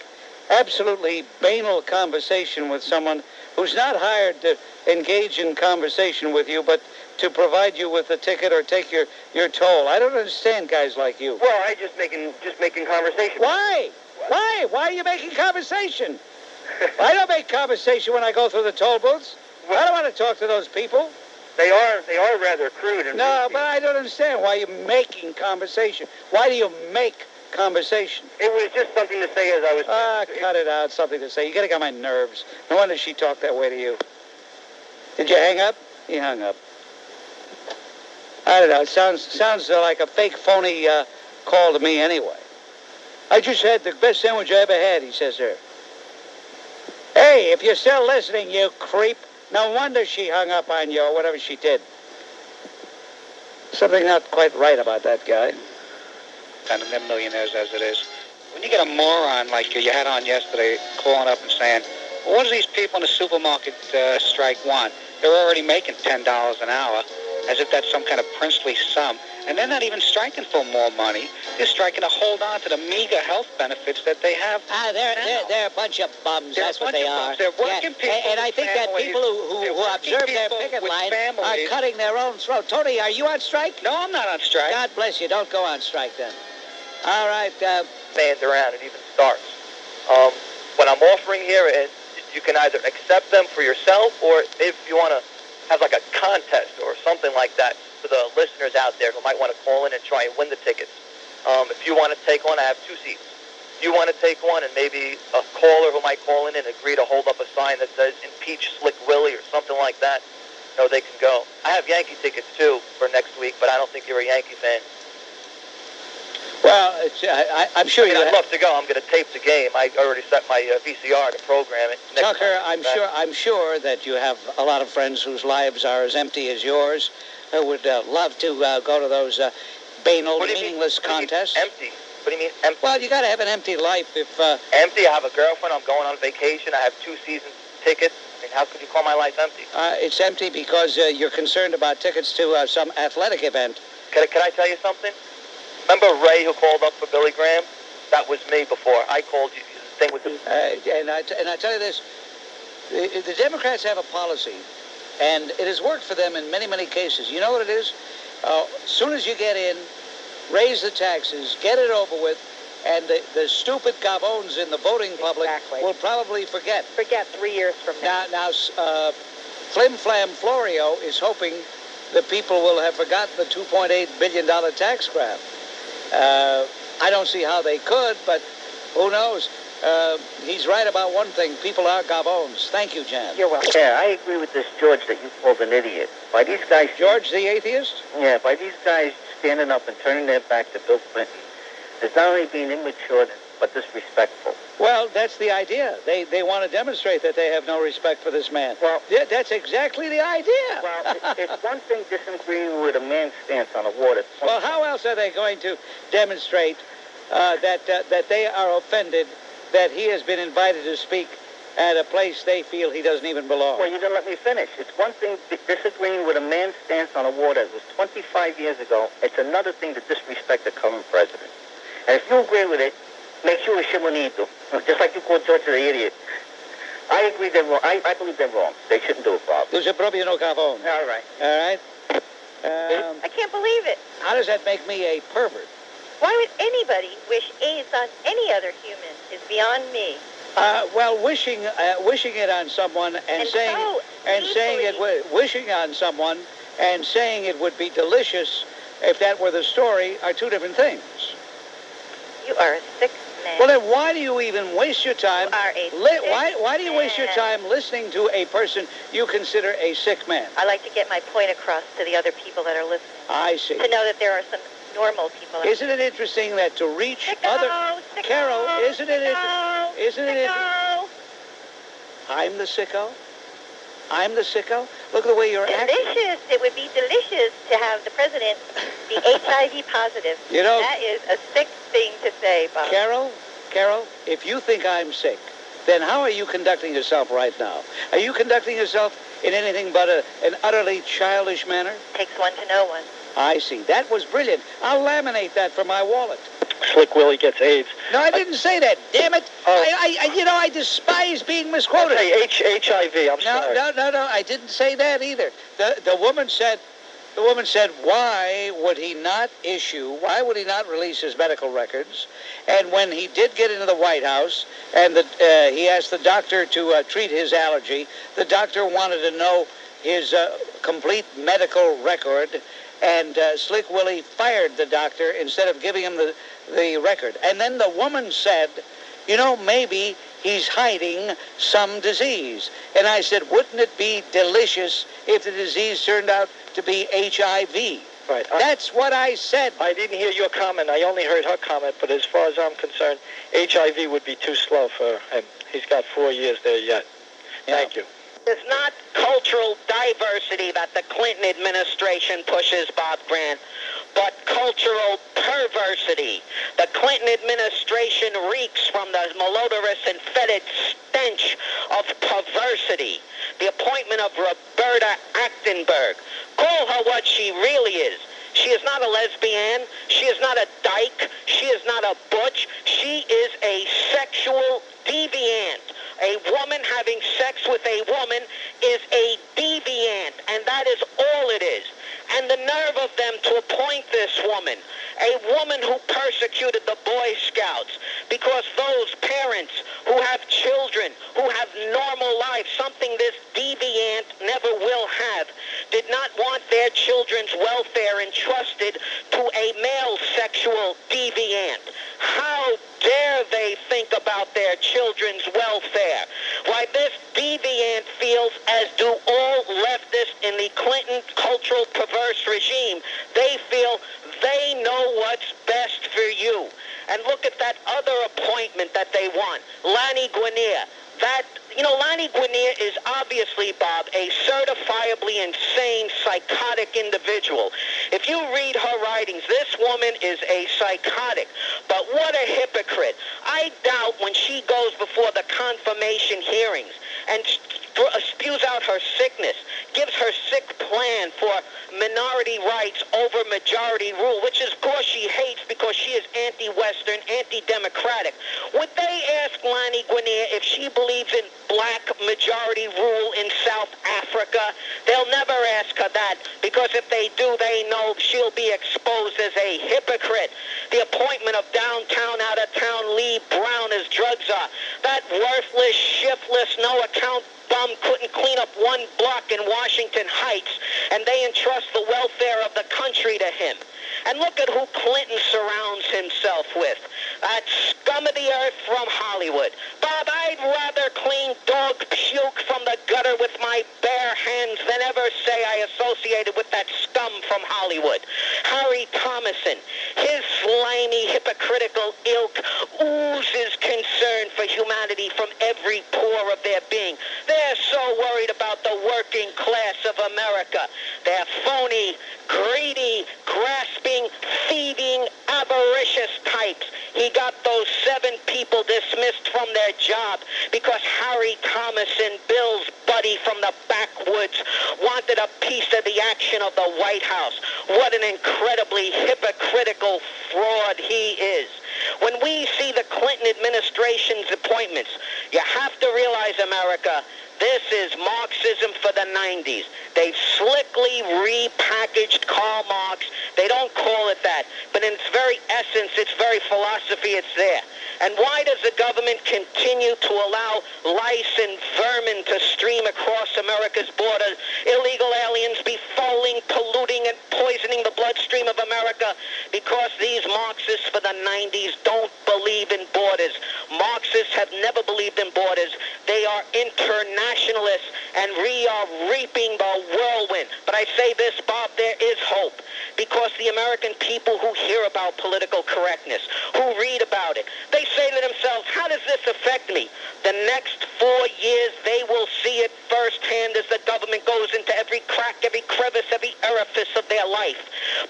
absolutely banal conversation with someone who's not hired to engage in conversation with you, but to provide you with a ticket or take your toll? I don't understand guys like you. Well, I just making conversation. Why? Why? Why are you making conversation? I don't make conversation when I go through the toll booths. Well, I don't want to talk to those people. They are rather crude and no, but I don't understand why you're making conversation. Why do you make conversation? It was just something to say as I was... cut it out, something to say. You gotta get my nerves. No wonder she talked that way to you. Did you hang up? He hung up. I don't know. It sounds like a fake, phony call to me anyway. I just had the best sandwich I ever had, he says there. Hey, if you're still listening, you creep. No wonder she hung up on you or whatever she did. Something not quite right about that guy. And they're millionaires as it is. When you get a moron like you had on yesterday calling up and saying, well, what do these people in the supermarket strike want? They're already making $10 an hour, as if that's some kind of princely sum. And they're not even striking for more money. They're striking to hold on to the meager health benefits that they have. They're a bunch of bums. That's what they are. They're working people. And I think that people who observe their picket line are cutting their own throat. Tony, are you on strike? No, I'm not on strike. God bless you. Don't go on strike then. All right. Stands around, it even starts. What I'm offering here is you can either accept them for yourself, or if you want to have like a contest or something like that for the listeners out there who might want to call in and try and win the tickets. If you want to take one, I have 2 seats. If you want to take one and maybe a caller who might call in and agree to hold up a sign that says impeach Slick Willie or something like that, they can go. I have Yankee tickets too for next week, but I don't think you're a Yankee fan. Well, I'm sure I'd love to go. I'm going to tape the game. I already set my VCR to program it. Tucker, I'm sure that you have a lot of friends whose lives are as empty as yours, who would love to go to those banal, meaningless contests. Empty? What do you mean empty? Well, you got to have an empty life if... Empty? I have a girlfriend. I'm going on vacation. I have 2 season tickets. I mean, how could you call my life empty? It's empty because you're concerned about tickets to some athletic event. Can I tell you something? Remember Ray who called up for Billy Graham? That was me before. I called you. The thing with the... And I tell you this, the Democrats have a policy, and it has worked for them in many, many cases. You know what it is? As soon as you get in, raise the taxes, get it over with, and the stupid gavones in the voting public will probably forget. Forget 3 years from now. Now, Flim Flam Florio is hoping that people will have forgotten the $2.8 billion tax grab. I don't see how they could, but who knows? He's right about one thing. People are gavones. Thank you, Jan. You're welcome. Yeah, I agree with this George that you called an idiot. By these guys... George the atheist? Yeah, by these guys standing up and turning their back to Bill Clinton, it's not only being immature, but disrespectful. Well, that's the idea. They want to demonstrate that they have no respect for this man. Well, yeah, that's exactly the idea. Well, it's one thing disagreeing with a man's stance on a water. Well, how else are they going to demonstrate that they are offended that he has been invited to speak at a place they feel he doesn't even belong? Well, you didn't let me finish. It's one thing disagreeing with a man's stance on a water. It was 25 years ago. It's another thing to disrespect the current president. And if you agree with it, make sure it's bonito. Just like you called George the idiot. I agree they're wrong. I believe they're wrong. They shouldn't do it, Bob. There's a proprio no cavone. All right. All right. I can't believe it. How does that make me a pervert? Why would anybody wish AIDS on any other human is beyond me. Well, wishing it on someone and wishing on someone and saying it would be delicious if that were the story are two different things. You are a sick man. Well, then why do you even waste your time? You are a sick why do you waste your time listening to a person you consider a sick man? I like to get my point across to the other people that are listening. I see. To know that there are some normal people. Isn't it interesting that to reach Carol, isn't it interesting? I'm the sicko? I'm the sicko? Look at the way you're acting. Delicious. It would be delicious to have the president be HIV positive. You know, that is a sick thing to say, Bob. Carol, if you think I'm sick, then how are you conducting yourself right now? Are you conducting yourself in anything but an utterly childish manner? Takes one to know one. I see. That was brilliant. I'll laminate that for my wallet. Slick Willie gets AIDS. No, I didn't say that. Damn it! I despise being misquoted. HIV. I'm sorry. No. I didn't say that either. The woman said, why would he not release his medical records? And when he did get into the White House, and he asked the doctor to treat his allergy, the doctor wanted to know his complete medical record. And Slick Willie fired the doctor instead of giving him the record. And then the woman said, maybe he's hiding some disease. And I said, wouldn't it be delicious if the disease turned out to be HIV? Right. That's what I said. I didn't hear your comment. I only heard her comment. But as far as I'm concerned, HIV would be too slow for him. He's got 4 years there yet. Yeah. Thank you. It's not cultural diversity that the Clinton administration pushes, Bob Grant, but cultural perversity. The Clinton administration reeks from the malodorous and fetid stench of perversity. The appointment of Roberta Achtenberg. Call her what she really is. She is not a lesbian. She is not a dyke. She is not a butch. She is a sexual deviant. A woman having sex with a woman is a deviant, and that is all it is. And the nerve of them to appoint this woman, a woman who persecuted the Boy Scouts, because those parents who have children, who have normal lives, something this deviant never will have, did not want their children's welfare entrusted to a male sexual deviant. How dare they think about their children's welfare? Why, this deviant feels, as do all leftists in the Clinton cultural perverse regime, they feel they know what's best for you. And look at that other appointment that they want, Lani Guinier. Lani Guinier is obviously, Bob, a certifiably insane, psychotic individual. If you read her writings, this woman is a psychotic. But what a hypocrite. I doubt when she goes before the confirmation hearings and spews out her sickness, gives her sick plan for minority rights over majority rule, which of course she hates because she is anti-Western, anti-democratic. Would they ask Lani Guinier if she believes in black majority rule in South Africa? They'll never ask her that, because if they do, they know she'll be exposed as a hypocrite. The appointment of downtown, out-of-town Lee Brown as drug czar, that worthless, shiftless, no-account bum couldn't clean up one block in Washington Heights, and they entrust the welfare of the country to him. And look at who Clinton surrounds himself with. That scum of the earth from Hollywood. Bob, I'd rather clean dog puke from the gutter with my bare hands than ever say I associated with that scum from Hollywood. Harry Thomason, his slimy, hypocritical ilk oozes concern for humanity from every pore of their being. They're so worried about the working class of America. They're phony, greedy, grasping, thieving, avaricious types. He got those 7 people dismissed from their job because Harry Thomason, Bill's buddy from the backwoods, wanted a piece of the action of the White House. What an incredibly hypocritical fraud he is. When we see the Clinton administration's appointments, you have to realize, America, this is Marxism for the 90s. They've slickly repackaged Karl Marx. They don't call it that. But but in its very essence, its very philosophy, it's there. And why does the government continue to allow lice and vermin to stream across America's borders? Illegal aliens befouling, polluting, and poisoning the bloodstream of America because these Marxists for the 90s don't believe in borders. Marxists have never believed in borders. They are internationalists, and we are reaping the whirlwind. But I say this, Bob, there is hope, because the American people who hear about political correctness, who read about it, they say to themselves, how does this affect me? The next 4 years, they will see it firsthand as the government goes into every crack, every crevice, every orifice of their life.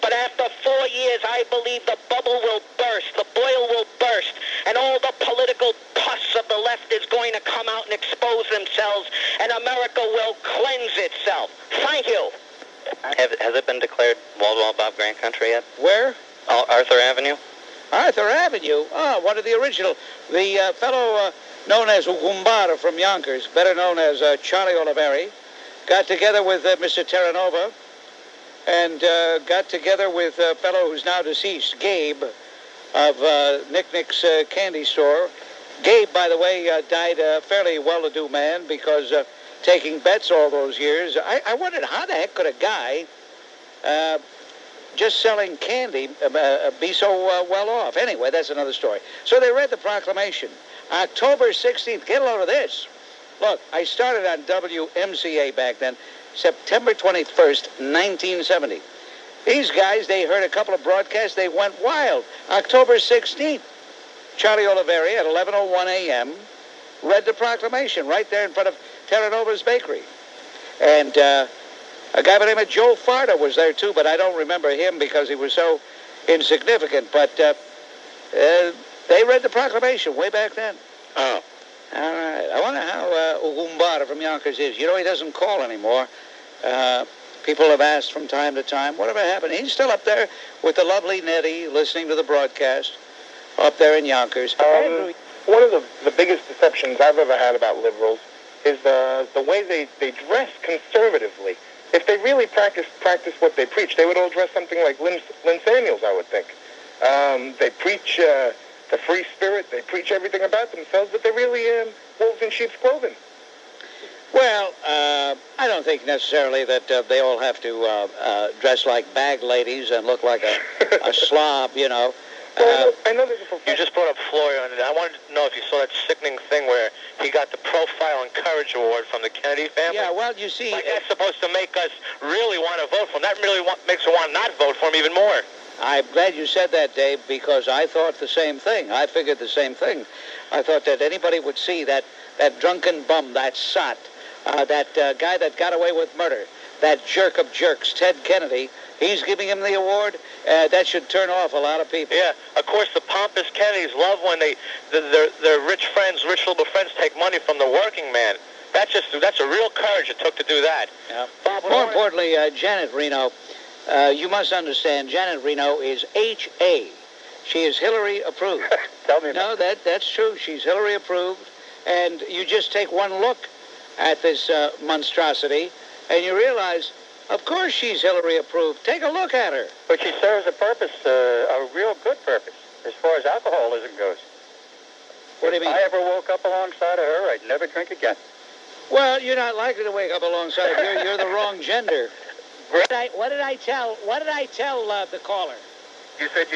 But after 4 years, I believe the bubble will burst, the boil will burst, and all the political pus of the left is going to come out and expose themselves, and America will cleanse itself. Thank you. Has it been declared wall-to-wall Bob Grant country yet? Where? Arthur Avenue? Arthur Avenue. Ah, one of the original. The fellow known as Goombata from Yonkers, better known as Charlie Oliveri, got together with Mr. Terranova and got together with a fellow who's now deceased, Gabe, of Nick Nick's candy store. Gabe, by the way, died a fairly well-to-do man because taking bets all those years. I wondered how the heck could a guy just selling candy be so well off. Anyway, that's another story. So they read the proclamation. October 16th, get a load of this. Look, I started on WMCA back then, September 21st, 1970. These guys, they heard a couple of broadcasts, they went wild. October 16th, Charlie Oliveri at 11:01 a.m. read the proclamation right there in front of Terranova's Bakery. And a guy by the name of Joe Farda was there too, but I don't remember him because he was so insignificant. But they read the proclamation way back then. Oh. All right. I wonder how Goombata from Yonkers is. You know, he doesn't call anymore. People have asked from time to time, whatever happened? He's still up there with the lovely Nettie listening to the broadcast up there in Yonkers. One of the biggest deceptions I've ever had about liberals is the way they dress conservatively. If they really practice what they preach, they would all dress something like Lynn Samuels, I would think. They preach the free spirit. They preach everything about themselves, but they're really wolves in sheep's clothing. Well, I don't think necessarily that they all have to dress like bag ladies and look like a slob, you know. I know there's a You just brought up Florio, and I wanted to know if you saw that sickening thing where he got the Profile and Courage Award from the Kennedy family. Yeah, well, you see... Like that's supposed to make us really want to vote for him. That really makes us want to not vote for him even more. I'm glad you said that, Dave, because I thought the same thing. I figured the same thing. I thought that anybody would see that drunken bum, that sot, that guy that got away with murder, that jerk of jerks, Ted Kennedy, he's giving him the award. That should turn off a lot of people. Yeah, of course, the pompous Kennedys love when their rich friends, rich little friends, take money from the working man. That's a real courage it took to do that. Yeah. More importantly, Janet Reno, you must understand, Janet Reno is H.A. She is Hillary approved. Tell me. No, that's true. She's Hillary approved. And you just take one look at this monstrosity, and you realize, of course she's Hillary approved. Take a look at her. But she serves a purpose, a real good purpose, as far as alcoholism goes. What do you mean? If I ever woke up alongside of her, I'd never drink again. Well, you're not likely to wake up alongside her. You're the wrong gender. What did I tell the caller? You said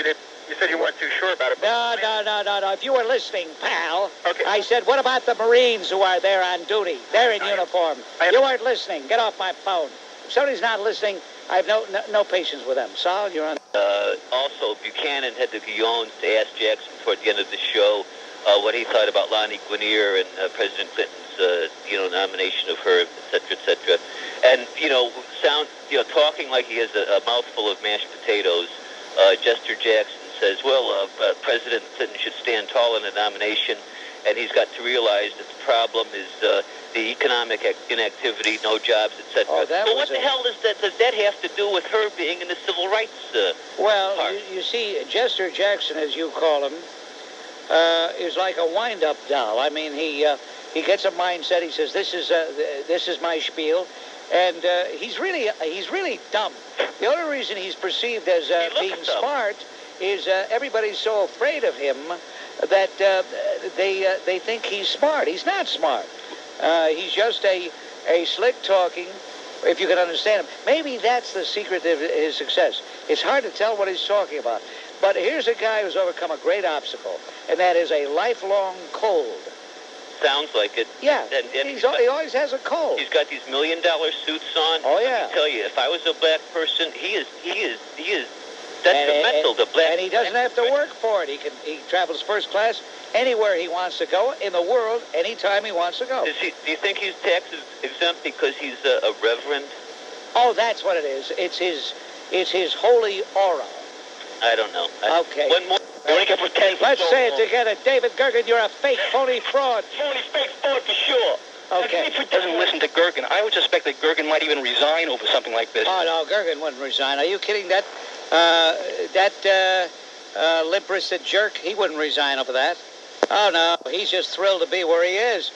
you weren't too sure about it. No. If you were listening, pal, okay. I said, what about the Marines who are there on duty? They're in uniform. You weren't listening. Get off my phone. If somebody's not listening, I have no patience with them. Sal, you're on. Also, Buchanan had the Guillons to ask Jackson toward the end of the show what he thought about Lonnie Guinier and President Clinton's nomination of her, et cetera, and talking like he has a mouthful of mashed potatoes. Jester Jackson says, well, President Clinton should stand tall in the nomination, and he's got to realize that the problem is the economic inactivity, no jobs, etc. What the hell does that have to do with her being in the civil rights part? You see, Jester Jackson, as you call him, is like a wind-up doll. I mean, he gets a mindset. He says, this is my spiel, and he's really dumb. The only reason he's perceived as being smart is everybody's so afraid of him that they think he's smart. He's not smart. He's just a slick-talking, if you can understand him. Maybe that's the secret of his success. It's hard to tell what he's talking about. But here's a guy who's overcome a great obstacle, and that is a lifelong cold. Sounds like it. Yeah, and he always has a cold. He's got these $1 million suits on. Oh, yeah. I tell you, if I was a black person, he is detrimental to black. And he doesn't have to work for it. He travels first class anywhere he wants to go in the world, anytime he wants to go. Do you think he's tax exempt because he's a reverend? Oh, that's what it is. It's his holy aura. I don't know. Okay. One more. Let's say it together. David Gergen, you're a fake, phony fraud. Phony, fake fraud for sure. Okay. If he doesn't listen to Gergen, I would suspect that Gergen might even resign over something like this. Oh, no, Gergen wouldn't resign. Are you kidding? That limp-wristed jerk, he wouldn't resign over that. Oh, no, he's just thrilled to be where he is.